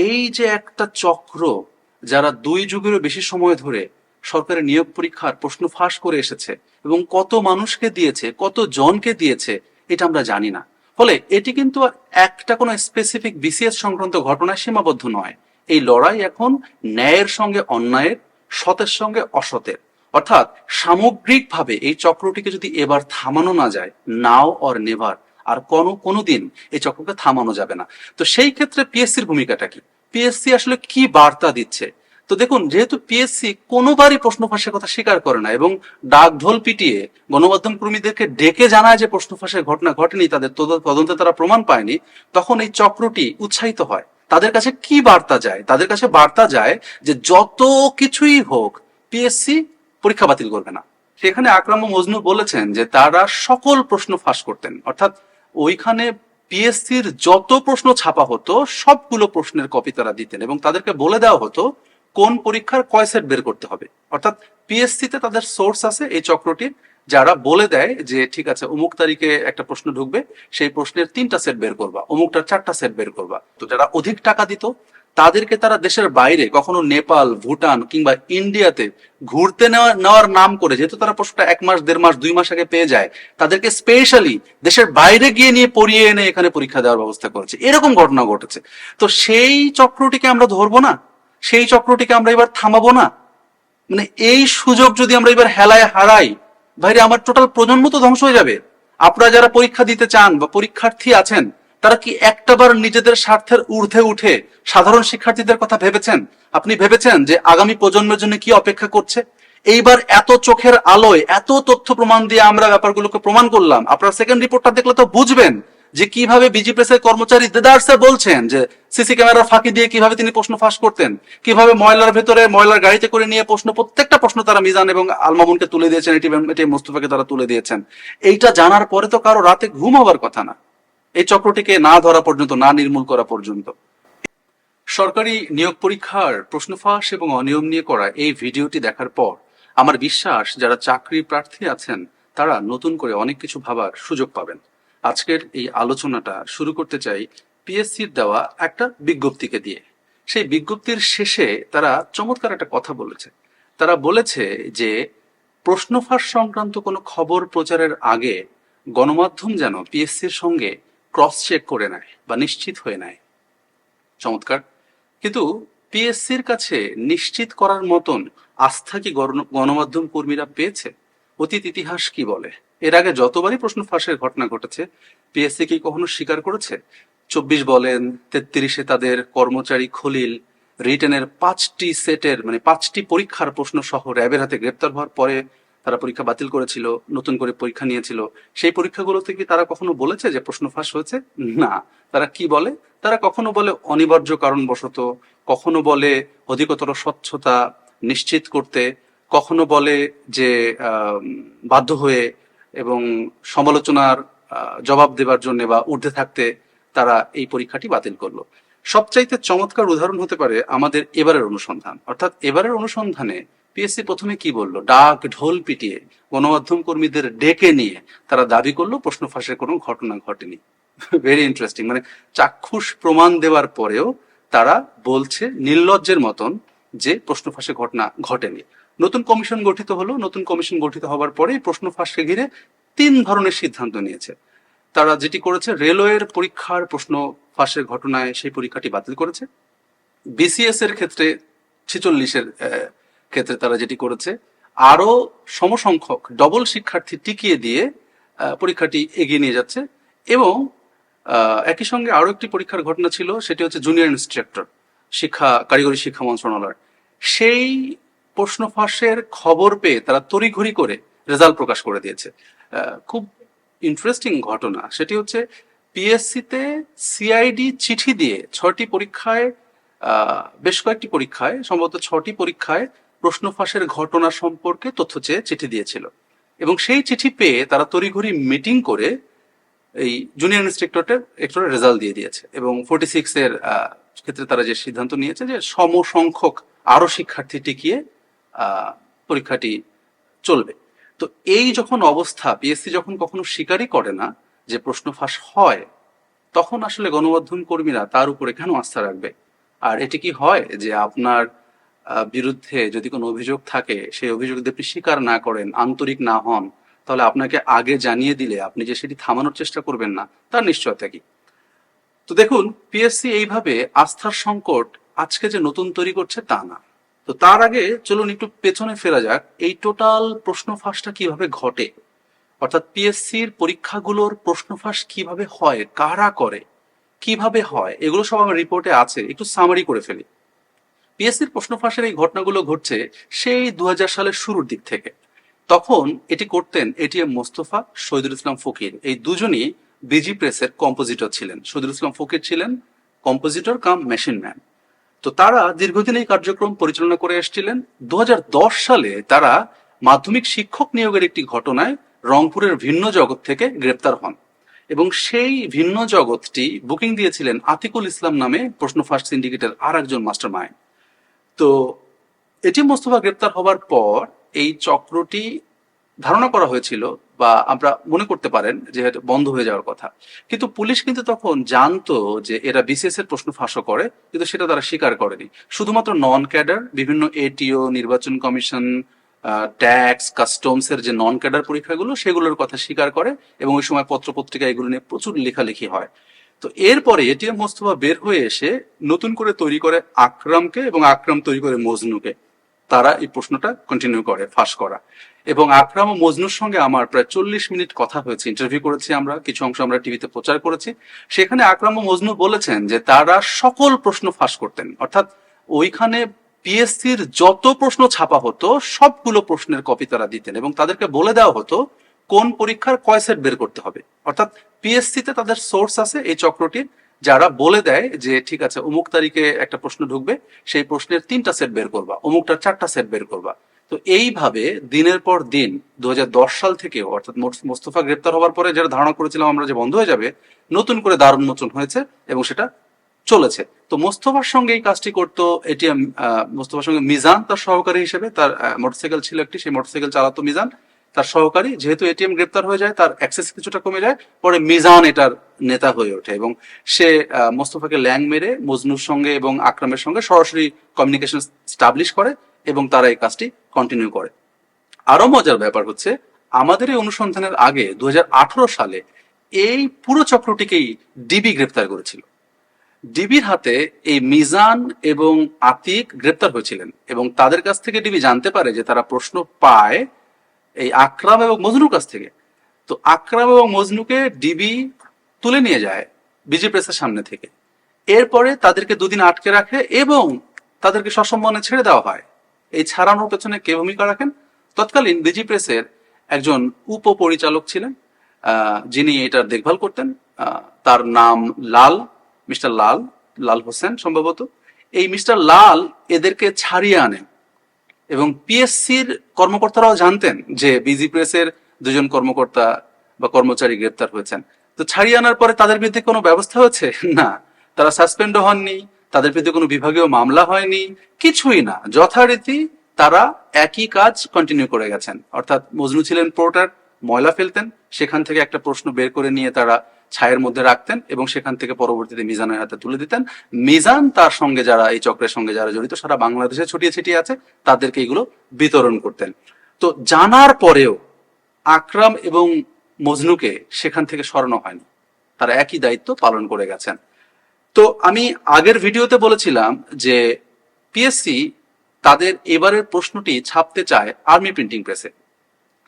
এই যে একটা চক্র, যারা 2 যুগেরও বেশি সময় ধরে সরকারি নিয়োগ পরীক্ষার প্রশ্ন ফাঁস করে এসেছে এবং কত মানুষকে দিয়েছে, কত জনকে দিয়েছে, এটা আমরা জানি না। ফলে এটি কিন্তু আর একটা কোনো স্পেসিফিক বিসিএস সংক্রান্ত ঘটনায় সীমাবদ্ধ নয়। এই লড়াই এখন ন্যায়ের সঙ্গে অন্যায়ের, সতের সঙ্গে অসতের। অর্থাৎ সামগ্রিকভাবে এই চক্রটিকে যদি এবার থামানো না যায়, নাও অর নেভার, আর কোনোদিন এই চক্রকে থামানো যাবে না। তো সেই ক্ষেত্রে পিএসসির ভূমিকাটা কি? পিএসসি আসলে কি বার্তা দিচ্ছে? তো দেখুন, যেহেতু পিএসসি কোনোবারই প্রশ্ন ফাঁসের কথা স্বীকার করে না এবং ডাক ঢোল পিটিয়ে গণমাধ্যম কর্মীদেরকে ডেকে জানায় যে প্রশ্ন ফাঁসের ঘটনা ঘটেনি, তাদের তদন্তে তারা প্রমাণ পায়নি, তখন এই চক্রটি উৎসাহিত হয়। তাদের কাছে কি বার্তা যায়? তাদের কাছে বার্তা যায় যে যত কিছুই হোক, পিএসসি পরীক্ষা বাতিল করবে না। সেখানে আকরাম ও মজনু বলেছেন যে তারা সকল প্রশ্ন ফাঁস করতেন, অর্থাৎ ওইখানে পিএসসির যত প্রশ্ন ছাপা হতো সবগুলো প্রশ্নের কপি তারা দিতেন এবং তাদেরকে বলে দেওয়া হতো কোন পরীক্ষার কয় সেট বের করতে হবে। অর্থাৎ পিএসসি তে তাদের সোর্স আছে এই চক্রটির, যারা বলে দেয় যে ঠিক আছে অমুক তারিখে একটা প্রশ্ন ঢুকবে, সেই প্রশ্নের 3টা সেট বের করবা, অমুকটার 4টা সেট বের করবা। তো যারা অধিক টাকা দিত তাদেরকে তারা দেশের বাইরে, কখনো নেপাল, ভুটান কিংবা ইন্ডিয়াতে ঘুরতে নেওয়ার নাম করে, যেহেতু তারা প্রশ্নটা 1 মাস, 1.5 মাস, 2 মাস আগে পেয়ে যায়, তাদেরকে স্পেশালি দেশের বাইরে গিয়ে নিয়ে পড়িয়ে এনে এখানে পরীক্ষা দেওয়ার ব্যবস্থা করেছে। এরকম ঘটনা ঘটেছে। তো সেই চক্রটিকে আমরা ধরবো না? সেই চক্রটিকে আমরা এবার থামাবো না? মানে এই সুযোগ যদি আমরা এবার হেলায় হারাই, ভাইরে আমার টোটাল প্রজন্ম তো ধ্বংস হয়ে যাবে। আপনারা যারা পরীক্ষা দিতে চান বা পরীক্ষার্থী আছেন, তারা কি একটাবার নিজেদের স্বার্থের ঊর্ধ্বে উঠে সাধারণ শিক্ষার্থীদের কথা ভেবেছেন? আপনি ভেবেছেন যে আগামী প্রজন্মের জন্য কি অপেক্ষা করছে? এইবার এত চোখের আলোয়, এত তথ্য প্রমাণ দিয়ে আমরা ব্যাপারগুলোকে প্রমাণ করলাম। আপনারা সেকেন্ড রিপোর্টটা দেখলে তো বুঝবেন যে কিভাবে বিজি প্রেসের কর্মচারী দেদারসে বলছেন যে সিসি ক্যামেরার ফাঁকি দিয়ে কিভাবে তিনি প্রশ্ন ফাঁস করতেন, কিভাবে ময়লার ভেতরে ময়লার গাড়িতে করে নিয়ে প্রত্যেকটা প্রশ্ন তারা মিজান এবং আলমামুনকে তুলে দিয়েছেন, এটি মোস্তফাকে তারা তুলে দিয়েছেন। এইটা জানার পরে তো কারো রাতে ঘুম হবার কথা না, এই চক্রটিকে না ধরা পর্যন্ত, না নির্মূল করা পর্যন্ত। সরকারি নিয়োগ পরীক্ষার প্রশ্ন ফাঁস এবং অনিয়ম নিয়ে করা এই ভিডিওটি দেখার পর আমার বিশ্বাস যারা চাকরি প্রার্থী আছেন তারা নতুন করে অনেক কিছু ভাবার সুযোগ পাবেন। আজকের এই আলোচনাটা শুরু করতে চাই পিএসসির দেওয়া একটা বিজ্ঞপ্তিকে দিয়ে। সেই বিজ্ঞপ্তির শেষে তারা চমৎকার একটা কথা বলেছে। তারা বলেছে যে প্রশ্ন ফাঁস সংক্রান্ত কোনো খবর প্রচারের আগে গণমাধ্যম যেন পিএসসির সঙ্গে ক্রস চেক করে নেয় বা নিশ্চিত হয়ে নেয়। চমৎকার। কিন্তু পিএসসির কাছে নিশ্চিত করার মতন আস্থা কি গণমাধ্যম কর্মীরা পেয়েছে? অতীত ইতিহাস কি বলে? এর আগে যতবারই প্রশ্ন ফাঁসের ঘটনা ঘটেছে, পিএসসি কি কখনো স্বীকার করেছে? 24 বলেন, 33-এ তাদের কর্মচারী খলিল রিটেনের 5টি সেটের, মানে 5টি পরীক্ষার প্রশ্ন সহ র্যাবের হাতে গ্রেপ্তার হওয়ার পরে তারা পরীক্ষা বাতিল করেছিল, নতুন করে পরীক্ষা নিয়েছিল। সেই পরীক্ষাগুলোতে কি তারা কখনো বলেছে যে প্রশ্ন ফাঁস হয়েছে? না। তারা কি বলে? তারা কখনো বলে অনিবার্য কারণবশত, কখনো বলে অধিকতর স্বচ্ছতা নিশ্চিত করতে, কখনো বলে যে বাধ্য হয়ে এবং সমালোচনার জবাব দেবার জন্য বা ঊর্ধ্বে থাকতে তারা এই পরীক্ষাটি বাতিল করলো। সবচাইতে চমৎকার উদাহরণ হতে পারে আমাদের এবারের অনুসন্ধান। অর্থাৎ এবারের অনুসন্ধানে পিএসসি প্রথমে কি বললো? ডাক ঢোল পিটিয়ে গণমাধ্যম কর্মীদের ডেকে নিয়ে তারা দাবি করলো প্রশ্ন ফাঁসের কোনো ঘটনা ঘটেনি। Very interesting. মানে চাক্ষুষ প্রমাণ দেওয়ার পরেও তারা বলছে নির্লজ্জের মতন যে প্রশ্ন ফাঁসের ঘটনা ঘটেনি। নতুন কমিশন গঠিত হলো। নতুন কমিশন গঠিত হওয়ার পরে প্রশ্ন ফাঁসকে ঘিরে 3 ধরনের সিদ্ধান্ত নিয়েছে। তারা যেটি করেছে, রেলওয়ের পরীক্ষার প্রশ্ন ফাঁসের ঘটনায় সেই পরীক্ষাটি বাতিল করেছে। বিসিএস এর ক্ষেত্রে 46-এর ক্ষেত্রে তারা যেটি করেছে, আরো সমসংখ্যক ডবল শিক্ষার্থী টিকিয়ে দিয়ে পরীক্ষাটি এগিয়ে নিয়ে যাচ্ছে। এবং একই সঙ্গে আরো একটি পরীক্ষার ঘটনা ছিল, সেটি হচ্ছে জুনিয়র ইন্সট্রাক্টর কারিগরি শিক্ষা মন্ত্রণালয়। সেই প্রশ্ন ফাঁসের খবর পেয়ে তারা তড়িঘড়ি করে রেজাল্ট প্রকাশ করে দিয়েছে। খুব ইন্টারেস্টিং ঘটনা সেটি হচ্ছে পিএসসি তে সিআইডি চিঠি দিয়ে 6টি পরীক্ষায়, বেশ কয়েকটি পরীক্ষায়, সম্ভবত 6টি পরীক্ষায় প্রশ্ন ফাঁসের ঘটনা সম্পর্কে তথ্য চেয়ে চিঠি দিয়েছিল এবং সেই চিঠি পেয়ে তারা তড়িঘড়ি মিটিং করে এই জুনিয়র ইন্সট্রাক্টরের রেজাল্ট দিয়ে দিয়েছে। এবং 46-এর ক্ষেত্রে তারা যে সিদ্ধান্ত নিয়েছে যে সমসংখ্যক আরো শিক্ষার্থী টিকিয়ে পরীক্ষাটি চলবে। তো এই যখন অবস্থা, পিএসসি যখন কখনো স্বীকারই করে না যে প্রশ্ন ফাঁস হয়, তখন আসলে গণমাধ্যম কর্মীরা তার উপরে কেন আস্থা রাখবে? আর এটি কি হয় যে আপনার বিরুদ্ধে যদি কোনো অভিযোগ থাকে, সেই অভিযোগ যদি আপনি স্বীকার না করেন, আন্তরিক না হন, তাহলে আপনাকে আগে জানিয়ে দিলে আপনি যে সেটি থামানোর চেষ্টা করবেন না, তার নিশ্চয়তা কি? তো দেখুন, পিএসসি এইভাবে আস্থার সংকট আজকে যে নতুন তৈরি করছে তা না। তো তার আগে চলুন একটু পেছনে ফেরা যাক, এই টোটাল প্রশ্ন ফাঁসটা কিভাবে ঘটে, অর্থাৎ পিএসসির পরীক্ষাগুলোর প্রশ্ন ফাঁস কিভাবে হয়, কারা করে, কিভাবে হয়, এগুলো সব আমার রিপোর্টে আছে। একটু সামারি করে ফেলি। পিএসসির প্রশ্ন ফাঁসের এই ঘটনাগুলো ঘটছে সেই 2000 সালের শুরুর দিক থেকে। তখন এটি করতেন এটিএম মোস্তফা, শহীদুল ইসলাম ফকির। এই দুজনই বিজি প্রেসের কম্পোজিটর ছিলেন। শহীদুল ইসলাম ফকির ছিলেন কম্পোজিটর কাম মেশিন ম্যান। তো তারা দীর্ঘদিন এই কার্যক্রম পরিচালনা করে এসেছিলেন। 2010 সালে তারা মাধ্যমিক শিক্ষক নিয়োগের একটি ঘটনায় রংপুরের ভিন্ন জগৎ থেকে গ্রেপ্তার হন, এবং সেই ভিন্ন জগৎটি বুকিং দিয়েছিলেন আতিকুল ইসলাম নামে প্রশ্ন ফাঁস সিন্ডিকেটের আর একজন মাস্টার মাইন্ড। তো এটি মোস্তফা গ্রেপ্তার হবার পর এই চক্রটি ধারণা করা হয়েছিল, বা আমরা মনে করতে পারেন যে এটা বন্ধ হয়ে যাওয়ার কথা। কিন্তু পুলিশ কিন্তু তখন জানতো যে এরা বিসিএস এর প্রশ্ন ফাঁসও করে, কিন্তু সেটা তারা স্বীকার করেনি। শুধুমাত্র নন ক্যাডার বিভিন্ন এটিও, নির্বাচন কমিশন, ট্যাক্স, কাস্টমস এর যে নন ক্যাডার পরীক্ষাগুলো, সেগুলোর কথা স্বীকার করে, এবং ওই সময় পত্রপত্রিকা এগুলো নিয়ে প্রচুর লেখালেখি হয়। তো এরপরে এটিএম মোস্তফা বের হয়ে এসে নতুন করে তৈরি করে আকরামকে, এবং আকরাম তৈরি করে মজনুকে। তারা এই প্রশ্নটা কন্টিনিউ করে ফাঁস করা। এবং আকরাম ও মজনুর সঙ্গে আমার প্রায় 40 মিনিট কথা হয়েছে, ইন্টারভিউ করেছি আমরা, কিছু অংশ আমরা টিভিতে প্রচার করেছি। সেখানে আকরাম ও মজনু বলেছেন যে তারা সকল প্রশ্ন ফাঁস করতেন, অর্থাৎ ওইখানে পিএসসির যত প্রশ্ন ছাপা হতো সবগুলো প্রশ্নের কপি তারা দিতেন, এবং তাদেরকে বলে দেওয়া হতো কোন পরীক্ষার কয় সেট বের করতে হবে। অর্থাৎ পিএসসি তে তাদের সোর্স আছে এই চক্রটির, যারা বলে দেয় যে ঠিক আছে অমুক তারিখে একটা প্রশ্ন ঢুকবে, সেই প্রশ্নের 3টা সেট বের করবা, অমুকটার 4টা সেট বের করবা। তো এইভাবে দিনের পর দিন 2010 সাল থেকেও, অর্থাৎ মোস্তফা গ্রেপ্তার হওয়ার পরে যারা ধারণা করেছিলাম আমরা যে বন্ধ হয়ে যাবে, নতুন করে দ্বার উন্মোচন হয়েছে এবং সেটা চলেছে। তো মোস্তফার সঙ্গে এই কাজটি করতো এটিএম, মোস্তফার সঙ্গে মিজান তার সহকারী হিসেবে, তার মোটরসাইকেল ছিল একটি, সেই মোটরসাইকেল চালাতো মিজান তার সহকারী। যেহেতু এটিএম গ্রেপ্তার হয়ে যায়, তার অ্যাক্সেস কিছুটা কমে যায়, পরে মিজান এটার নেতা হয়ে ওঠে, এবং সে মোস্তফাকে ল্যাং মেরে মজনুর সঙ্গে এবং আকরামের সঙ্গে সরাসরি কমিউনিকেশন স্টাবলিশ করে, এবং তারা এই কাজটি কন্টিনিউ করে। আরো মজার ব্যাপার হচ্ছে, আমাদের এই অনুসন্ধানের আগে 2018 সালে এই পুরো চক্রটিকেই ডিবি গ্রেপ্তার করেছিল। ডিবির হাতে এই মিজান এবং আতিক গ্রেপ্তার হয়েছিলেন, এবং তাদের কাছ থেকে ডিবি জানতে পারে যে তারা প্রশ্ন পায় এই আকরাম এবং মজনুর কাছ থেকে। তো আকরাম এবং মজনুকে ডিবি তুলে নিয়ে যায় বিজি প্রেসের সামনে থেকে। এরপরে তাদেরকে দুদিন আটকে রাখে এবং তাদেরকে সসম্মানে ছেড়ে দেওয়া হয়। এই ছাড়ানোর পেছনে কে ভূমিকা রাখেন? তৎকালীন বিজি প্রেসের একজন উপপরিচালক ছিলেন, যিনি এটার দেখভাল করতেন। তার নাম লাল, মিস্টার লাল, লাল হোসেন সম্ভবত। এই মিস্টার লাল এদেরকে ছাড়িয়ে আনেন, এবং পিএসসির কর্মকর্তারাও জানতেন যে বিজি প্রেসের দুজন কর্মকর্তা বা কর্মচারী গ্রেপ্তার হয়েছেন। তো ছাড়িয়ে আনার পরে তাদের বিরুদ্ধে কোনো ব্যবস্থা হয়েছে না, তারা সাসপেন্ডও হননি, তাদের বিরুদ্ধে কোনো বিভাগীয় মামলা হয়নি, কিছুই না, যথারীতি তারা একই কাজ কন্টিনিউ করে গেছেন। অর্থাৎ মজনু ছিলেন পোর্টার, ময়লা ফেলতেন, সেখান থেকে একটা প্রশ্ন বের করে নিয়ে তারা ছায়ের মধ্যে রাখতেন, এবং সেখান থেকে পরবর্তীতে মিজানের হাতে তুলে দিতেন। মিজান তার সঙ্গে যারা এই চক্রের সঙ্গে যারা জড়িত সারা বাংলাদেশে ছড়িয়ে ছিটিয়ে আছে তাদেরকে এগুলো বিতরণ করতেন। তো জানার পরেও আকরাম এবং মজনুকে সেখান থেকে সরানো হয়নি, তারা একই দায়িত্ব পালন করে গেছেন। তো আমি আগের ভিডিওতে বলেছিলাম যে পিএসসি তাদের এবারের প্রশ্নটি ছাপতে চায় আর্মি প্রিন্টিং প্রেসে।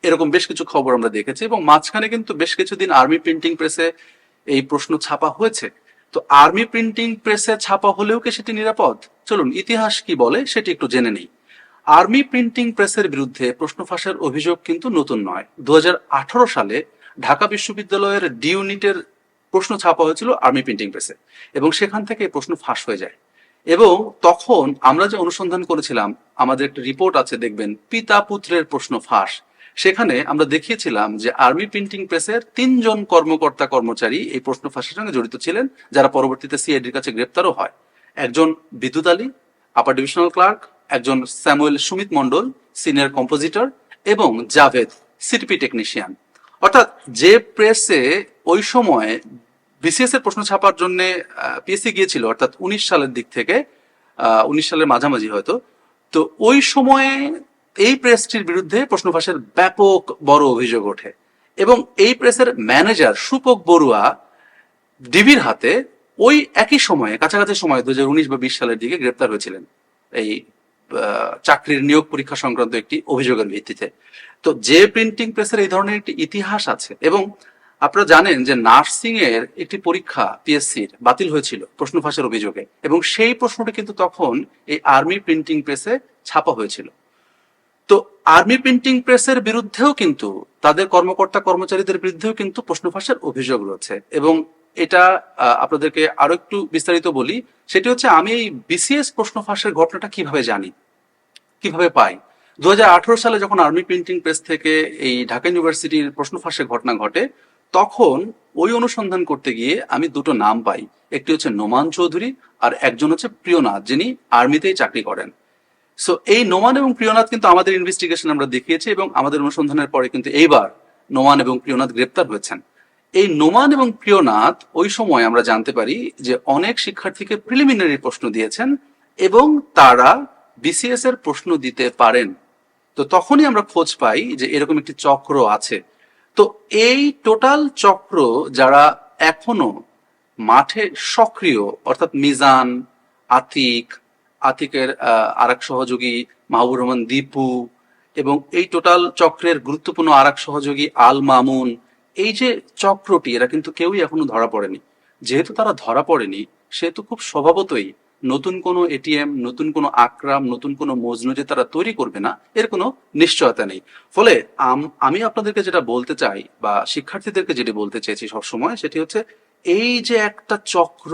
এরকম বেশ কিছু খবর আমরা দেখেছি, এবং মাঝখানে কিন্তু বেশ কিছুদিন আর্মি প্রিন্টিং প্রেসে এই প্রশ্ন ছাপা হয়েছে। তো আর্মি প্রিন্টিং প্রেসে ছাপা হলেও কি সেটি নিরাপদ? চলুন ইতিহাস কি বলে সেটি একটু জেনে নেই। আর্মি প্রিন্টিং প্রেসের বিরুদ্ধে প্রশ্ন ফাঁসের অভিযোগ কিন্তু নতুন নয়। 2018 সালে ঢাকা বিশ্ববিদ্যালয়ের ডি ইউনিটের প্রশ্ন ছাপা হয়েছিল আর্মি প্রিন্টিং প্রেসে, এবং সেখান থেকে প্রশ্ন ফাঁস হয়ে যায়। এবং তখন আমরা যে অনুসন্ধান করেছিলাম, আমাদের একটা রিপোর্ট আছে দেখবেন, পিতা পুত্রের প্রশ্ন ফাঁস। সেখানে আমরা দেখিয়েছিলাম যে আর্মি প্রিন্টিং প্রেসের 3জন কর্মকর্তা কর্মচারী এই প্রশ্ন ফাঁসের সঙ্গে জড়িত ছিলেন, যারা পরবর্তীতে সিআইডির কাছে গ্রেপ্তারও হয়। একজন বিদ্যুৎ আলী, আপার ডিভিশনাল ক্লার্ক, একজন Samuel Sumit Mondal, senior compositor, এবং জাভেদ, সিটিপি টেকনিশিয়ান। অর্থাৎ যে প্রেসে ওই সময় বিসিএস এর প্রশ্ন ছাপার জন্য পিএসসি গিয়েছিল, অর্থাৎ 19 সালের দিক থেকে 19 সালের মাঝামাঝি হয়তো। তো ওই সময়ে এই প্রেসটির বিরুদ্ধে প্রশ্ন ফাঁসের ব্যাপক বড় অভিযোগ ওঠে এবং এই প্রেসের ম্যানেজার সুপক বড়ুয়া ডিবির হাতে ওই একই সময়ে কাছাকাছি সময়ে 2019 বা 20 সালের দিকে গ্রেপ্তার হয়েছিলেন এই চাকরির নিয়োগ পরীক্ষা সংক্রান্ত একটি অভিযোগের ভিত্তিতে। তো যে প্রিন্টিং প্রেসের এই ধরনের একটি ইতিহাস আছে এবং আপনারা জানেন যে নার্সিং এর একটি পরীক্ষা পিএসসির বাতিল হয়েছিল প্রশ্ন ফাঁসের অভিযোগে এবং সেই প্রশ্নটি কিন্তু তখন এই আর্মি প্রিন্টিং প্রেসে ছাপা হয়েছিল। তো আর্মি প্রিন্টিং প্রেসের বিরুদ্ধেও কিন্তু তাদের কর্মকর্তা কর্মচারীদের বিরুদ্ধেও কিন্তু প্রশ্ন ফাঁসের অভিযোগ রয়েছে এবং এটা আপনাদেরকে আরো একটু বিস্তারিত বলি। সেটি হচ্ছে আমি এই বিসিএস প্রশ্ন ফাঁসের ঘটনাটা কিভাবে জানি, কিভাবে পাই। 2018 সালে যখন আর্মি প্রিন্টিং প্রেস থেকে এই ঢাকা ইউনিভার্সিটির প্রশ্ন ফাঁসের ঘটনা ঘটে তখন ওই অনুসন্ধান করতে গিয়ে আমি দুটো নাম পাই, একটি হচ্ছে নোমান চৌধুরী আর একজন হচ্ছে প্রিয়নাথ, যিনি আর্মিতেই চাকরি করেন। সো এই নোমান এবং প্রিয়নাথ কিন্তু আমাদের ইনভেস্টিগেশন আমরা দেখিয়েছি এবং আমাদের অনুসন্ধানের পরে কিন্তু এইবার নোমান এবং প্রিয়নাথ গ্রেপ্তার হয়েছেন। এই নোমান এবং প্রিয়নাথ ওই সময় আমরা জানতে পারি যে অনেক শিক্ষার্থীকে প্রিলিমিনারি প্রশ্ন দিয়েছেন এবং তারা বিসিএস এর প্রশ্ন দিতে পারেন। তো তখনই আমরা খোঁজ পাই যে এরকম একটি চক্র আছে। তো এই টোটাল চক্র যারা এখনো মাঠে সক্রিয়, অর্থাৎ মিজান, আতিক, আতিকের আরেক সহযোগী মাহবুব রহমান দীপু এবং এই টোটাল চক্রের গুরুত্বপূর্ণ আরেক সহযোগী আল মামুন, এই যে চক্রটি এরা কিন্তু কেউই এখনো ধরা পড়েনি। যেহেতু তারা ধরা পড়েনি সেহেতু খুব স্বভাবতই নতুন কোনো এটিএম, নতুন কোনো আকরাম, নতুন কোনো মজনু যে তারা তৈরি করবে না এর কোনো নিশ্চয়তা নেই। ফলে আমি আপনাদেরকে যেটা বলতে চাই বা শিক্ষার্থীদেরকে যেটি বলতে চেয়েছি সবসময় সেটি হচ্ছে এই যে একটা চক্র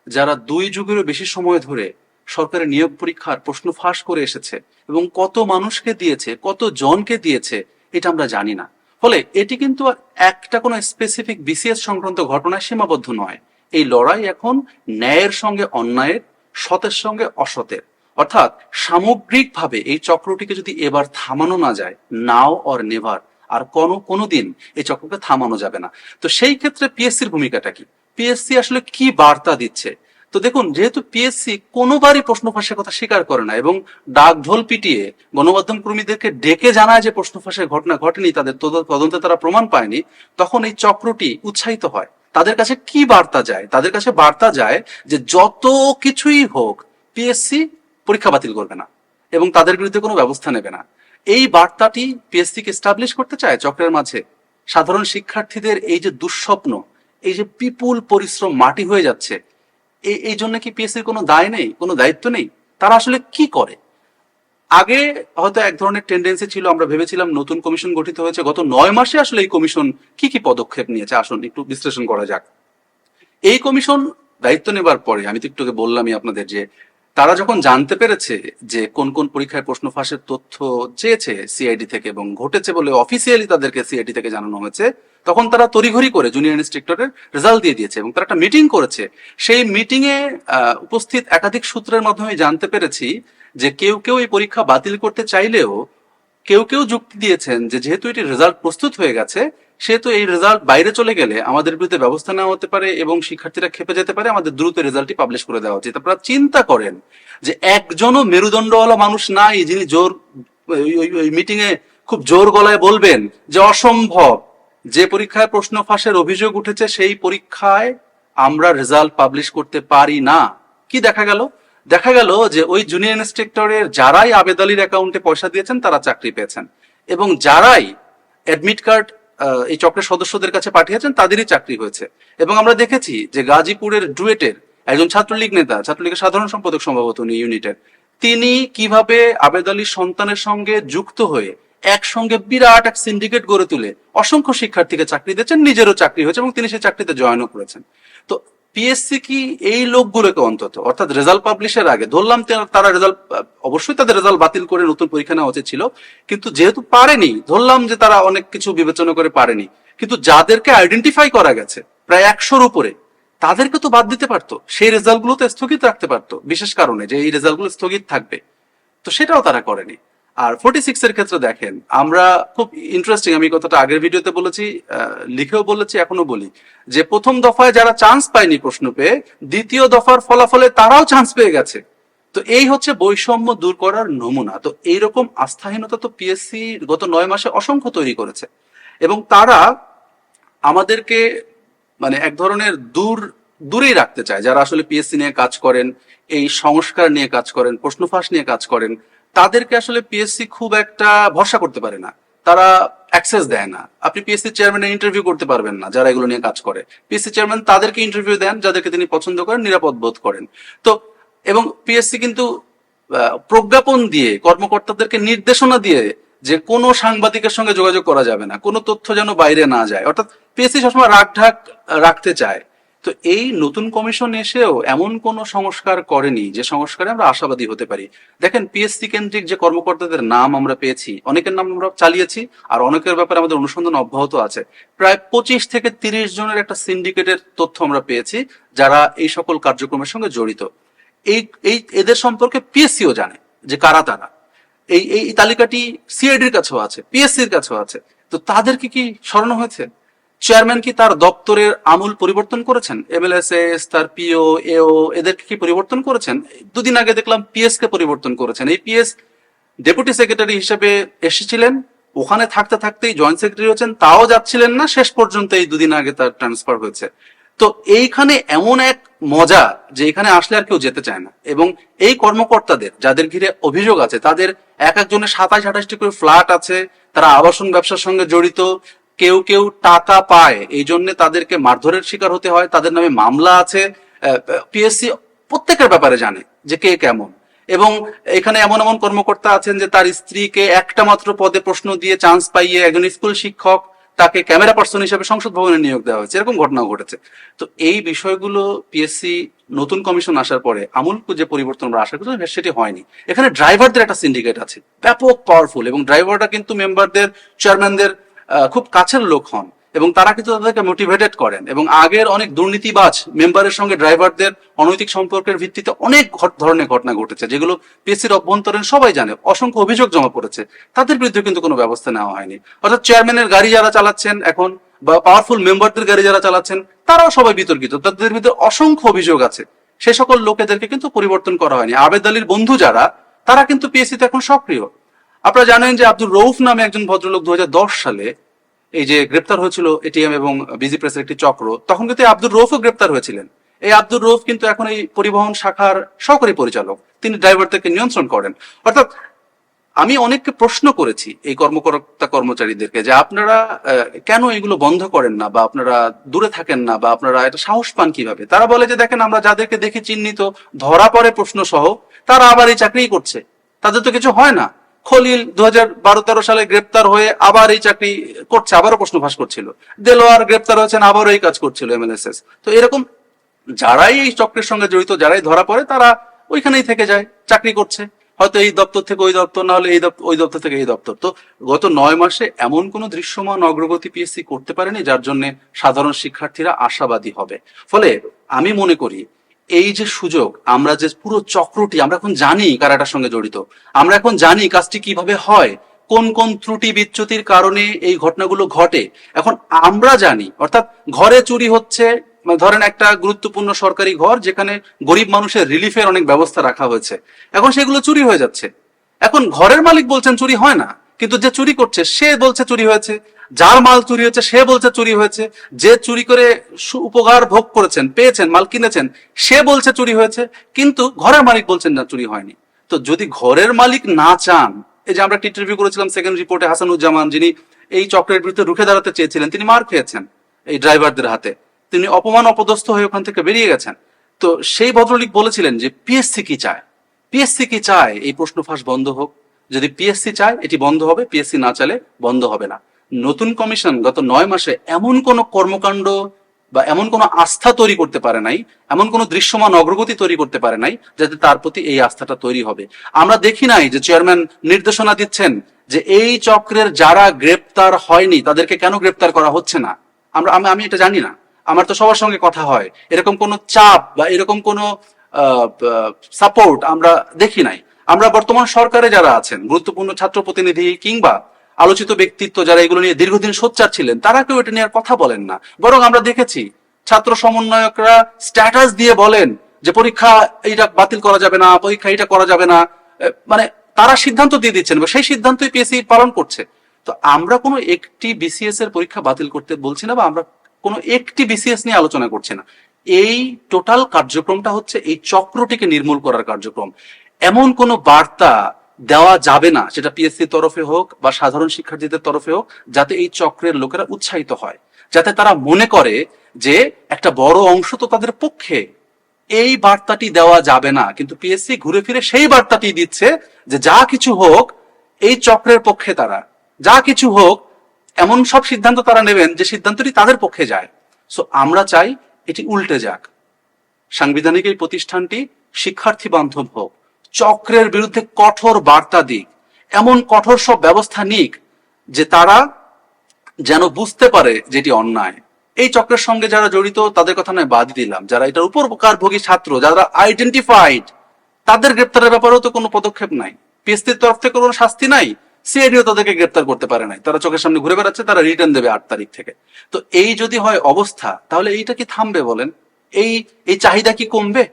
যারা 2 যুগেরও বেশি সময় ধরে সরকারি নিয়োগ পরীক্ষার প্রশ্ন ফাঁস করে এসেছে এবং কত মানুষকে দিয়েছে, কত জনকে দিয়েছে এটা আমরা জানি না। ফলে এটি কিন্তু একটা কোনো স্পেসিফিক বিসিএস সংক্রান্ত ঘটনায় সীমাবদ্ধ নয়। এই লড়াই এখন ন্যায়ের সঙ্গে অন্যায়ের, সতের সঙ্গে অসতের। অর্থাৎ সামগ্রিকভাবে এই চক্রটিকে যদি এবার থামানো না যায়, নাও অর নেভার, আর কোনোদিন এই চক্রকে থামানো যাবে না। তো সেই ক্ষেত্রে পিএসসির ভূমিকাটা কি, পিএসসি আসলে কি বার্তা দিচ্ছে? তো দেখুন, যেহেতু পিএসসি কোনোবারই প্রশ্ন ফাঁসের কথা স্বীকার করে না এবং ডাক ঢোল পিটিয়ে গণমাধ্যম কর্মীদেরকে ডেকে জানায় যে প্রশ্ন ফাঁসের ঘটনা ঘটেনি, তাদের তদন্তে তারা প্রমাণ পায়নি, তখন এই চক্রটি উৎসাহিত হয়। তাদের কাছে কি বার্তা যায়? তাদের কাছে বার্তা যায় যে যত কিছুই হোক পিএসসি পরীক্ষা বাতিল করবে না এবং তাদের বিরুদ্ধে কোনো ব্যবস্থা নেবে না। এই বার্তাটি পিএসসি কে এস্টাবলিশ করতে চায় চক্রের মাঝে। সাধারণ শিক্ষার্থীদের এই যে দুঃস্বপ্ন, এই যে বিপুল পরিশ্রম মাটি হয়ে যাচ্ছে, এই জন্য কি পিএসসির কোনো দায় নেই, কোনো দায়িত্ব নেই? তারা আসলে কি করে? আগে হয়তো এক ধরনের টেন্ডেন্সি ছিল, আমরা ভেবেছিলাম নতুন কমিশন গঠিত হয়েছে, গত 9 মাসে আসলে এই কমিশন কি পদক্ষেপ নিয়েছে আসুন একটু বিশ্লেষণ করা যাক। এই কমিশন দায়িত্ব নেবার পরে আমি তো একটু বললামই আপনাদের যে তারা যখন জানতে পেরেছে যে কোন কোন পরীক্ষায় প্রশ্ন ফাঁসের তথ্য চেয়েছে সিআইডি থেকে এবং ঘটেছে বলে অফিসিয়ালি তাদেরকে সিআইডি থেকে জানানো হয়েছে, তখন তারা তড়িঘড়ি করে জুনিয়র ইন্সট্রাক্টরের রেজাল্ট দিয়ে দিয়েছে এবং তারা একটা মিটিং করেছে। সেই মিটিং এ উপস্থিত একাধিক সূত্রের মাধ্যমে জানতে পেরেছি যে কেউ কেউ এই পরীক্ষা বাতিল করতে চাইলেও কেউ কেউ যুক্তি দিয়েছেন যে যেহেতু এটি রেজাল্ট প্রস্তুত হয়ে গেছে সেহেতু এই রেজাল্ট বাইরে চলে গেলে আমাদের বিরুদ্ধে ব্যবস্থা নেওয়া হতে পারে এবং শিক্ষার্থীরা খেপে যেতে পারে, আমাদের দ্রুত রেজাল্টটি পাবলিশ করে দেওয়া উচিত। আপনারা চিন্তা করেন যে একজনও মেরুদণ্ডওয়ালা মানুষ নাই যিনি জোর ওই মিটিং এ খুব জোর গলায় বলবেন যে অসম্ভব, যে পরীক্ষায় প্রশ্ন ফাঁসের অভিযোগ উঠেছে সেই পরীক্ষায় আমরা রেজাল্ট পাবলিশ করতে পারি না। কি দেখা গেল? দেখা গেল যে ওই জুনিয়র ইন্সট্রাক্টরের যারাই আবেদ আলীর অ্যাকাউন্টে পয়সা দিয়েছেন তারা চাকরি পেয়েছেন এবং যারাই অ্যাডমিট কার্ড এই চক্রের সদস্যদের কাছে পাঠিয়েছেন তাদেরই চাকরি হয়েছে। এবং আমরা দেখেছি যে গাজীপুরের ডুয়েটের একজন ছাত্রলীগ নেতা, ছাত্রলীগের সাধারণ সম্পাদক সম্ভবত উনি ইউনিটের, তিনি কিভাবে আবেদ আলীর সন্তানের সঙ্গে যুক্ত হয়ে একসঙ্গে বিরাট এক সিন্ডিকেট গড়ে তুলে অসংখ্য শিক্ষার্থীকে চাকরি দিয়েছেন, নিজেরও চাকরি হয়েছে এবং তিনি সেই চাকরিতে জয়েনও করেছেন। তো পিএসসি কি এই লোকগুলোকে অন্তত, অর্থাৎ রেজাল্ট পাবলিশের আগে, ধরলাম তারা রেজাল্ট, অবশ্যই তাদের রেজাল্ট বাতিল করে নতুন পরীক্ষা নেওয়া উচিত ছিল, কিন্তু যেহেতু পারেনি, ধরলাম যে তারা অনেক কিছু বিবেচনা করে পারেনি, কিন্তু যাদেরকে আইডেন্টিফাই করা গেছে প্রায় 100-র উপরে, তাদেরকে তো বাদ দিতে পারতো, সেই রেজাল্ট গুলো তো স্থগিত রাখতে পারতো বিশেষ কারণে যে এই রেজাল্ট গুলো স্থগিত থাকবে, তো সেটাও তারা করেনি। আর 46 এর ক্ষেত্রে দেখেন, আমরা খুব ইন্টারেস্টিং, আমি কথাটা আগের ভিডিওতে বলেছি, লিখেও বলেছি, এখনো বলি যে প্রথম দফায় যারা চান্স পায়নি প্রশ্ন পেয়ে, দ্বিতীয় দফার ফলাফলে তারাও চান্স পেয়ে গেছে। তো এই হচ্ছে বৈষম্য দূর করার নমুনা। তো এইরকম আস্থাহীনতা তো পিএসসি গত 9 মাসে অসংখ্য তৈরি করেছে, এবং তারা আমাদেরকে মানে এক ধরনের দূরেই রাখতে চায়। যারা আসলে পিএসসি নিয়ে কাজ করেন, এই সংস্কার নিয়ে কাজ করেন, প্রশ্ন ফাঁস নিয়ে কাজ করেন, তাদেরকে আসলে পিএসসি খুব একটা ভরসা করতে পারে না, তারা অ্যাক্সেস দেয় না। আপনি পিএসসি চেয়ারম্যানের ইন্টারভিউ করতে পারবেন না যারা এগুলো নিয়ে কাজ করে। পিএসসি চেয়ারম্যান তাদেরকে ইন্টারভিউ দেন যাদেরকে তিনি পছন্দ করেন, নিরাপদ বোধ করেন। তো এবং পিএসসি কিন্তু প্রজ্ঞাপন দিয়ে, কর্মকর্তাদেরকে নির্দেশনা দিয়ে যে কোনো সাংবাদিকের সঙ্গে যোগাযোগ করা যাবে না, কোনো তথ্য যেন বাইরে না যায়, অর্থাৎ পিএসসি সবসময় রাখঢাক রাখতে চায়। তো এই নতুন কমিশন এসেও এমন কোন সংস্কার করেনি যে সংস্কারে আমরা আশাবাদী হতে পারি। দেখেন, পিএসসি কেন্দ্রিক যে কর্মকর্তাদের নাম আমরা পেয়েছি, অনেকের নাম আমরা চালিয়েছি, আর অনেকের ব্যাপারে আমাদের অনুসন্ধান অব্যাহত আছে। প্রায় 25 থেকে 30 জনের একটা সিন্ডিকেটের তথ্য আমরা পেয়েছি যারা এই সকল কার্যক্রমের সঙ্গে জড়িত। এই এই এদের সম্পর্কে পিএসসিও জানে যে কারা তারা। এই এই তালিকাটি সিআইডির কাছেও আছে, পিএসসির কাছেও আছে। তো তাদেরকে কি সরানো হয়েছে? চেয়ারম্যান কি তার দপ্তরের আমূল পরিবর্তন করেছেন? এমএলএসএস, তার পিও, এও, এদেরকে কি পরিবর্তন করেছেন? দুদিন আগে দেখলাম পিএস কে পরিবর্তন করেছেন। এই পিএস ডেপুটি সেক্রেটারি হিসেবে এসেছিলেন, ওখানে থাকতে থাকতেই জয়েন্ট সেক্রেটারি হচ্ছেন, তাও যাচ্ছিলেন না, শেষ পর্যন্ত এই দুদিন আগে তার ট্রান্সফার হয়েছে। তো এইখানে এমন এক মজা যে এখানে আসলে আর কেউ যেতে চায় না। এবং এই কর্মকর্তাদের যাদের ঘিরে অভিযোগ আছে, তাদের এক একজনের 27-28টি করে ফ্ল্যাট আছে, তারা আবাসন ব্যবসার সঙ্গে জড়িত, কেউ কেউ টাকা পায় এই জন্য তাদেরকে মারধরের শিকার হতে হয়, তাদের নামে মামলা আছে। পিএসসি প্রত্যেকের ব্যাপারে জানে যে কে কেমন। এবং এখানে এমন এমন কর্মকর্তা আছেন যে তার স্ত্রীকে একটা মাত্র পদে প্রশ্ন দিয়ে চান্স পাইয়ে একজন স্কুল শিক্ষক, তাকে ক্যামেরা পার্সন হিসেবে সংসদ ভবনে নিয়োগ দেওয়া হয়েছে, এরকম ঘটনাও ঘটেছে। তো এই বিষয়গুলো পিএসসি নতুন কমিশন আসার পরে আমূল যে পরিবর্তন আমরা আশা করছি সেটি হয়নি। এখানে ড্রাইভারদের একটা সিন্ডিকেট আছে, ব্যাপক পাওয়ারফুল, এবং ড্রাইভাররা কিন্তু মেম্বারদের, চেয়ারম্যানদের খুব কাছের লোক হন, এবং তারা কিন্তু তাদেরকে মোটিভেটেড করেন। এবং আগের অনেক দুর্নীতিবাজ মেম্বারের সঙ্গে ড্রাইভারদের অনৈতিক সম্পর্কের ভিত্তিতে অনেক ধরনের ঘটনা ঘটেছে, যেগুলো পিএসসির অভ্যন্তরীণ সবাই জানে। অসংখ্য অভিযোগ জমা পড়েছে, তাদের বিরুদ্ধে কিন্তু কোনো ব্যবস্থা নেওয়া হয়নি। অর্থাৎ চেয়ারম্যানের গাড়ি যারা চালাচ্ছেন এখন, বা পাওয়ারফুল মেম্বারদের গাড়ি যারা চালাচ্ছেন, তারাও সবাই বিতর্কিত, তাদের বিরুদ্ধে অসংখ্য অভিযোগ আছে। সে সকল লোকেদেরকে কিন্তু পরিবর্তন করা হয়নি। আবেদ আলীর বন্ধু যারা, তারা কিন্তু পিএসসিতে এখন সক্রিয়। আপনারা জানেন যে আব্দুর রউফ নামে একজন ভদ্রলোক 2010 সালে এই যে গ্রেপ্তার হয়েছিল এটিএম এবং বিজি প্রেসের একটি চক্র, তখন কিন্তু আব্দুর রউফও গ্রেপ্তার হয়েছিলেন। এই আব্দুর রউফ কিন্তু এখন এই পরিবহন শাখার সহকারী পরিচালক, তিনি ড্রাইভারদেরকে নিয়ন্ত্রণ করেন। অর্থাৎ আমি অনেককে প্রশ্ন করেছি এই কর্মকর্তা কর্মচারীদেরকে যে আপনারা কেন এগুলো বন্ধ করেন না, বা আপনারা দূরে থাকেন না, বা আপনারা এটা সাহস পান কিভাবে? তারা বলে যে দেখেন, আমরা যাদেরকে দেখি চিহ্নিত, ধরা পড়ে প্রশ্ন সহ, তারা আবার এই চাকরিই করছে, তাদের তো কিছু হয় না। খলিল 2012-13 সালে গ্রেপ্তার হয়ে আবার এই চাকরি করছে, আবারও প্রশ্ন ফাঁস করছিল। দেলোয়ার গ্রেপ্তার হয়েছেন, আবারও এই কাজ করছিল এমএলএসএস। তো এরকম যারাই এই চক্রের সঙ্গে জড়িত, যারাই ধরা পড়ে, তারা ওইখানেই থেকে যায়, চাকরি করছে, হয়তো এই দপ্তর থেকে ওই দপ্তর, না হলে এই ওই দপ্তর থেকে এই দপ্তর। তো গত 9 মাসে এমন কোনো দৃশ্যমান অগ্রগতি পিএসসি করতে পারেনি যার জন্য সাধারণ শিক্ষার্থীরা আশাবাদী হবে। ফলে আমি মনে করি এই যে সুযোগ, আমরা যে পুরো চক্রটি, আমরা এখন জানি কারাটার সঙ্গে জড়িত, আমরা এখন জানি কাজটি কিভাবে হয়, কোন কোন ত্রুটি বিচ্যুতির কারণে এই ঘটনাগুলো ঘটে এখন আমরা জানি। অর্থাৎ ঘরে চুরি হচ্ছে, ধরেন একটা গুরুত্বপূর্ণ সরকারি ঘর যেখানে গরিব মানুষের রিলিফের অনেক ব্যবস্থা রাখা হয়েছে, এখন সেগুলো চুরি হয়ে যাচ্ছে। এখন ঘরের মালিক বলছেন চুরি হয় না, কিন্তু যে চুরি করছে সে বলছে চুরি হয়েছে। যার মাল চুরি হচ্ছে সে বলছে চুরি হয়েছে। যে চুরি করে উপকার ভোগ করেছেন, পেয়েছেন, মাল কিনেছেন, সে বলছে চুরি হয়েছে, কিন্তু ঘরের মালিক বলছেন না চুরি হয়নি। তো যদি ঘরের মালিক না চান, এই যে আমরা একটা ইন্টারভিউ করেছিলাম সেকেন্ড রিপোর্টে, হাসানুজ্জামান, যিনি এই চক্রের বিরুদ্ধে রুখে দাঁড়াতে চেয়েছিলেন, তিনি মার খেয়েছেন এই ড্রাইভারদের হাতে, তিনি অপমান অপদস্থ হয়ে ওখান থেকে বেরিয়ে গেছেন। তো সেই ভদ্রলোক বলেছিলেন যে পিএসসি কি চায়, পিএসসি কি চায় এই প্রশ্ন ফাঁস বন্ধ হোক। যদি পিএসসি চায় এটি বন্ধ হবে, পিএসসি না চালে বন্ধ হবে না। নতুন কমিশন গত 9 মাসে এমন কোন কর্মকাণ্ড বা এমন কোন আস্থা তৈরি করতে পারে নাই, এমন কোন দৃশ্যমান অগ্রগতি তৈরি করতে পারে নাই যাতে তার প্রতি এই আস্থাটা তৈরি হবে। আমরা দেখি নাই যে চেয়ারম্যান নির্দেশনা দিচ্ছেন যে এই চক্রের যারা গ্রেপ্তার হয়নি তাদেরকে কেন গ্রেপ্তার করা হচ্ছে না। আমি এটা জানি না, আমার তো সবার সঙ্গে কথা হয়, এরকম কোনো চাপ বা এরকম কোনো সাপোর্ট আমরা দেখি নাই। আমরা বর্তমান সরকারে যারা আছেন, গুরুত্বপূর্ণ ছাত্র প্রতিনিধি কিংবা আলোচিত ব্যক্তিত্ব যারা এগুলো নিয়ে দীর্ঘদিন সোচ্চার ছিলেন, তারা কেউ এটা নিয়ে কথা বলেন না। বরং আমরা দেখেছি ছাত্র সমন্বয়করা স্ট্যাটাস দিয়ে বলেন যে পরীক্ষা এইটা বাতিল করা যাবে না, পরীক্ষা এইটা করা যাবে না, মানে তারা সিদ্ধান্ত দিয়ে দিচ্ছেন এবং সেই সিদ্ধান্তই পিএসসি পালন করছে। তো আমরা কোনো একটি বিসিএস এর পরীক্ষা বাতিল করতে বলছি না, বা আমরা কোনো একটি বিসিএস নিয়ে আলোচনা করছি না। এই টোটাল কার্যক্রমটা হচ্ছে এই চক্রটিকে নির্মূল করার কার্যক্রম। এমন কোনো বার্তা দেওয়া যাবে না, সেটা পিএসসির তরফে হোক বা সাধারণ শিক্ষার্থীদের তরফে হোক, যাতে এই চক্রের লোকেরা উৎসাহিত হয়, যাতে তারা মনে করে যে একটা বড় অংশ তো তাদের পক্ষে। এই বার্তাটি দেওয়া যাবে না, কিন্তু পিএসসি ঘুরে ফিরে সেই বার্তাটি দিচ্ছে যে যা কিছু হোক এই চক্রের পক্ষে তারা, যা কিছু হোক এমন সব সিদ্ধান্ত তারা নেবেন যে সিদ্ধান্তটি তাদের পক্ষে যায়। সো আমরা চাই এটি উল্টে যাক, সাংবিধানিক এই প্রতিষ্ঠানটি শিক্ষার্থী বান্ধব হোক, চক্রের বিরুদ্ধে কঠোর বার্তা দিক, এমন কঠোর সব ব্যবস্থা নিক যে তারা যেন বুঝতে পারে যেটি অন্যায়। এই চক্রের সঙ্গে যারা জড়িত তাদের কথা নয় বাদ দিলাম, যারা এটার উপকারভোগী ছাত্র, যারা আইডেন্টিফাইড, তাদের গ্রেপ্তারের ব্যাপারেও তো কোনো পদক্ষেপ নাই, পিএসসির তরফ থেকে কোনো শাস্তি নাই, সিআইডিও তাদেরকে গ্রেপ্তার করতে পারে নাই, তারা চোখের সামনে ঘুরে বেড়াচ্ছে, তারা রিটার্ন দেবে 8 তারিখ থেকে। তো এই যদি হয় অবস্থা, তাহলে এইটা কি থামবে বলেন? এই এই চাহিদা কি কমবে?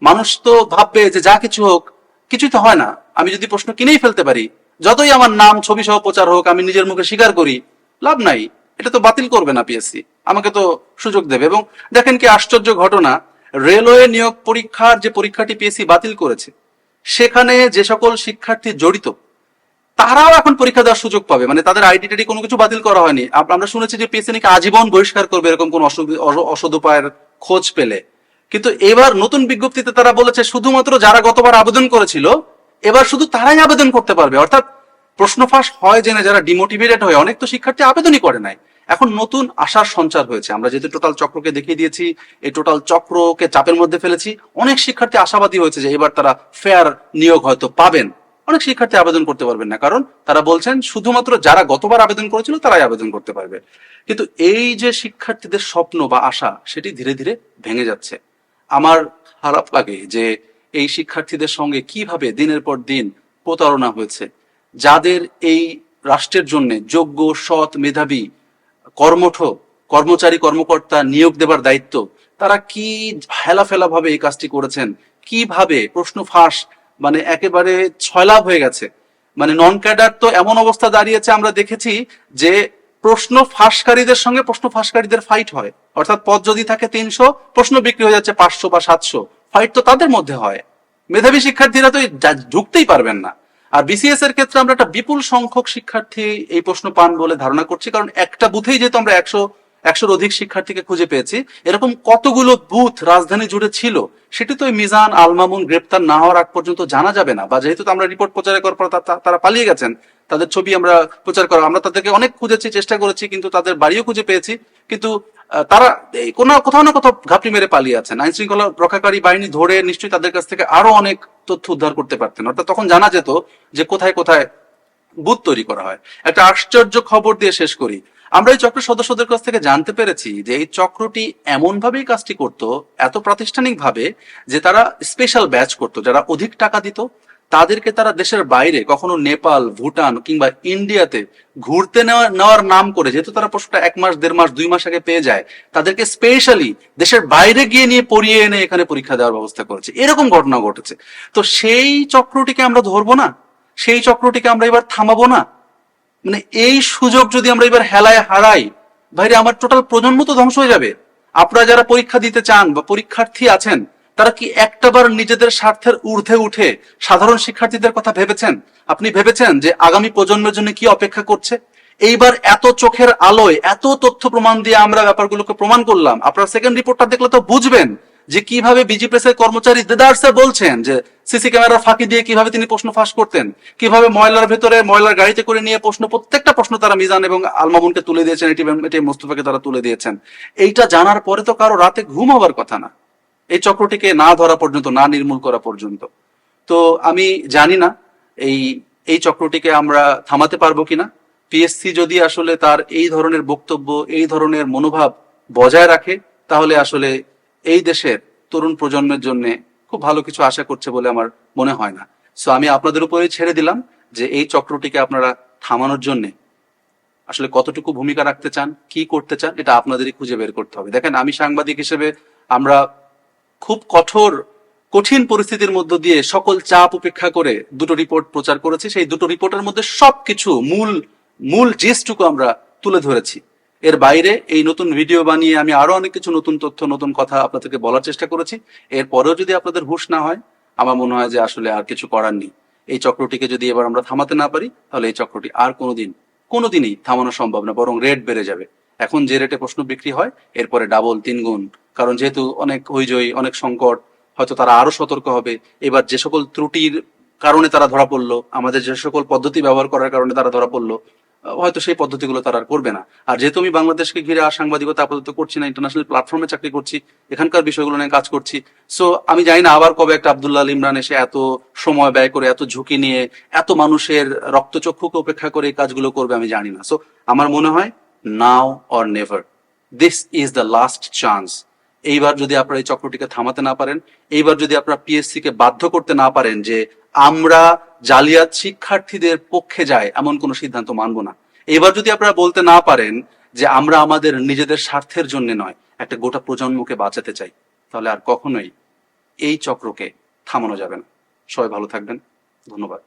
মানুষ তো ভাববে যে যা কিছু হোক, কিছুই তো হয় না, আমি যদি প্রশ্ন কিনেই ফেলতে পারি, যতই আমার নাম ছবি সহ প্রচার হোক, আমি নিজের মুখে স্বীকার করি, লাভ নাই, এটা তো বাতিল করবে না পিএসসি, আমাকে তো সুযোগ দেবে। এবং দেখেন কি আশ্চর্য ঘটনা, রেলওয়ে নিয়োগ পরীক্ষার যে পরীক্ষাটি পিএসসি বাতিল করেছে, সেখানে যে সকল শিক্ষার্থী জড়িত তারাও এখন পরীক্ষা দেওয়ার সুযোগ পাবে, মানে তাদের আইডেন্টিটি কোনো কিছু বাতিল করা হয়নি। আমরা শুনেছি যে পিএসসি নাকি আজীবন বহিষ্কার করবে এরকম কোন অসদ উপায়ের খোঁজ পেলে, কিন্তু এবার নতুন বিজ্ঞপ্তিতে তারা বলেছে শুধুমাত্র যারা গতবার আবেদন করেছিল এবার শুধু তারাই আবেদন করতে পারবে। অর্থাৎ প্রশ্ন ফাঁস হয় জেনে যারা ডিমোটিভেটেড হয়, অনেক তো শিক্ষার্থী আবেদনই করে নাই, এখন নতুন আশার সঞ্চার হয়েছে। আমরা যেহেতু টোটাল চক্রকে দেখিয়ে দিয়েছি, এই টোটাল চক্রকে চাপের মধ্যে ফেলেছি, অনেক শিক্ষার্থী আশাবাদী হয়েছে যে এবার তারা ফেয়ার নিয়োগ হয়তো পাবেন। অনেক শিক্ষার্থী আবেদন করতে পারবেন না, কারণ তারা বলছেন শুধুমাত্র যারা গতবার আবেদন করেছিল তারাই আবেদন করতে পারবে। কিন্তু এই যে শিক্ষার্থীদের স্বপ্ন বা আশা, সেটি ধীরে ধীরে ভেঙে যাচ্ছে। আমার খারাপ লাগে যে এই শিক্ষার্থীদের সঙ্গে কিভাবে দিনের পর দিন প্রতারণা হয়েছে। যাদের এই রাষ্ট্রের জন্য যোগ্য, সৎ, মেধাবী, কর্মঠ কর্মচারী কর্মকর্তা নিয়োগ দেবার দায়িত্ব, তারা কি হেলাফেলা ভাবে এই কাজটি করেছেন, কিভাবে প্রশ্ন ফাঁস, মানে একেবারে ছয়লাভ হয়ে গেছে। মানে নন ক্যাডার তো এমন অবস্থা দাঁড়িয়েছে, আমরা দেখেছি যে প্রশ্ন ফাঁসকারীদের সঙ্গে প্রশ্ন ফাঁসকারীদের ফাইট হয়, অর্থাৎ পদ যদি থাকে 300, প্রশ্ন বিক্রি হয়ে যাচ্ছে 500 বা 700, ফাইট তো তাদের মধ্যে হয়। মেধাবী শিক্ষার্থীরা তো ঢুকতেই পারবেন না। আর বিসিএস এর ক্ষেত্রে আমরা একটা বিপুল সংখ্যক শিক্ষার্থী এই প্রশ্ন পান বলে ধারণা করছি, কারণ একটা বুথেই যেহেতু আমরা 100-100-র অধিক শিক্ষার্থীকে খুঁজে পেয়েছি, এরকম কতগুলো বুথ রাজধানী জুড়ে ছিল সেটি তো মিজান আল মামুন গ্রেপ্তার না হওয়ার আগ পর্যন্ত জানা যাবে না। বা যেহেতু আমরা রিপোর্ট প্রচার করার পর তারা পালিয়ে গেছেন, তাদের ছবি আমরা প্রচার করা, আমরা তাদেরকে অনেক খুঁজেছি, চেষ্টা করেছি, কিন্তু তাদের বাড়িও খুঁজে পেয়েছি, কিন্তু তারা কোথাও না কোথাও ঘাপটি মেরে পালিয়ে আছেন। আইন শৃঙ্খলা রক্ষাকারী বাহিনী ধরে নিশ্চয়ই তাদের কাছ থেকে আরো অনেক তথ্য উদ্ধার করতে পারতেন, অর্থাৎ তখন জানা যেত যে কোথায় কোথায় বুথ তৈরি করা হয়। একটা আশ্চর্য খবর দিয়ে শেষ করি, আমরা এই চক্রের সদস্যদের কাছ থেকে জানতে পেরেছি যে এই চক্রটি এমন ভাবেই কাজটি করত, এত প্রাতিষ্ঠানিক ভাবে, যে তারা স্পেশাল ব্যাচ করত, যারা অধিক টাকা দিত তাদেরকে তারা দেশের বাইরে, কখনো নেপাল, ভুটান কিংবা ইন্ডিয়াতে ঘুরতে নেওয়ার নাম করে, যেহেতু তারা প্রশ্নটা 1 মাস, 1.5 মাস, 2 মাস আগে পেয়ে যায়, তাদেরকে স্পেশালি দেশের বাইরে গিয়ে নিয়ে পড়িয়ে এনে এখানে পরীক্ষা দেওয়ার ব্যবস্থা করেছে। এরকম ঘটনা ঘটেছে। তো সেই চক্রটিকে আমরা ধরবো না, সেই চক্রটিকে আমরা এবার থামাবো না? মানে এই সুযোগ যদি আমরা এবার হেলায় হারাই, ভাইরে আমার টোটাল প্রজন্ম তো ধ্বংস হয়ে যাবে। আপনারা যারা পরীক্ষা দিতে চান বা পরীক্ষার্থী আছেন, তারা কি একটাবার নিজেদের স্বার্থের ঊর্ধ্বে উঠে সাধারণ শিক্ষার্থীদের কথা ভেবেছেন? আপনি ভেবেছেন যে আগামী প্রজন্মের জন্য কি অপেক্ষা করছে? এইবার এত চোখের আলোয়, এত তথ্য প্রমাণ দিয়ে আমরা ব্যাপারগুলোকে প্রমাণ করলাম। আপনারা সেকেন্ড রিপোর্টটা দেখলে তো বুঝবেন যে কিভাবে বিজি প্রেসের কর্মচারী দেদারসে বলছেন যে সিসি ক্যামেরার ফাঁকি দিয়ে কিভাবে তিনি প্রশ্ন ফাঁস করতেন, কিভাবে ময়লার ভেতরে ময়লার গাড়িতে করে নিয়ে প্রত্যেকটা প্রশ্ন তারা মিজান এবং আলমামুনকে তুলে দিয়েছেন, এটি মোস্তফাকে তারা তুলে দিয়েছেন। এইটা জানার পরে তো কারো রাতে ঘুম হবার কথা না, এই চক্রটিকে না ধরা পর্যন্ত, না নির্মূল করা পর্যন্ত। তো আমি জানি না এই এই চক্রটিকে আমরা থামাতে পারবো কিনা। পিএসসি যদি আসলে তার এই ধরনের বক্তব্য, এই ধরনের মনোভাব বজায় রাখে, তাহলে আসলে এই দেশের তরুণ প্রজন্মের জন্য খুব ভালো কিছু আশা করছে বলে আমার মনে হয় না। সো আমি আপনাদের উপরে ছেড়ে দিলাম যে এই চক্রটিকে আপনারা থামানোর জন্য আসলে কতটুকু ভূমিকা রাখতে চান, কি করতে চান, এটা আপনাদেরই খুঁজে বের করতে হবে। দেখেন, আমি সাংবাদিক হিসেবে আমরা খুব কঠিন পরিস্থিতির মধ্য দিয়ে সকল চাপ উপেক্ষা করে দুটো রিপোর্ট প্রচার করেছি। সেই দুটো রিপোর্টের মধ্যে সবকিছু মূল জিস্টুকু আমরা তুলে ধরেছি। এর বাইরে এই নতুন ভিডিও বানিয়ে আমি আরো অনেক কিছু নতুন তথ্য, নতুন কথা আপনাদেরকে বলার চেষ্টা করেছি। এরপরেও যদি আপনাদের হুঁশ না হয়, আমার মনে হয় যে আসলে আর কিছু করার নেই। এই চক্রটিকে যদি এবার আমরা থামাতে না পারি, তাহলে এই চক্রটি আর কোনোদিনই থামানো সম্ভব না, বরং রেট বেড়ে যাবে। এখন যে রেটে প্রশ্ন বিক্রি হয়, এরপরে ডাবল 3 গুণ। কারণ যেহেতু অনেক হইচই, অনেক সংকট, হয়তো তারা আরো সতর্ক হবে। এবার যে সকল ত্রুটির কারণে তারা ধরা পড়লো, আমাদের যে সকল পদ্ধতি ব্যবহার করার কারণে তারা ধরা পড়লো, হয়তো সেই পদ্ধতিগুলো তারা আর করবে না। আর যেহেতু আমি বাংলাদেশকে ঘিরে আর সাংবাদিকতা আপাতত করছি না, ইন্টারন্যাশনাল প্ল্যাটফর্মে চাকরি করছি, এখানকার বিষয়গুলো নিয়ে কাজ করছি। সো আমি জানি না আবার কবে একটা আব্দুল্লাহ আল ইমরান এসে এত সময় ব্যয় করে, এত ঝুঁকি নিয়ে, এত মানুষের রক্তচক্ষুকে উপেক্ষা করে এই কাজগুলো করবে, আমি জানি না। সো আমার মনে হয় নাও or never, this is the last chance. এইবার যদি আপনারা এই চক্রটিকে থামাতে না পারেন, এইবার যদি আপনারা পিএসসি কে বাধ্য করতে না পারেন যে আমরা জালিয়াত শিক্ষার্থীদের পক্ষে যাই, এমন কোনো সিদ্ধান্ত মানব না, এবার যদি আপনারা বলতে না পারেন যে আমরা আমাদের নিজেদের স্বার্থের জন্য নয়, একটা গোটা প্রজন্মকে বাঁচাতে চাই, তাহলে আর কখনোই এই চক্রকে থামানো যাবে না। সবাই ভালো থাকবেন। ধন্যবাদ।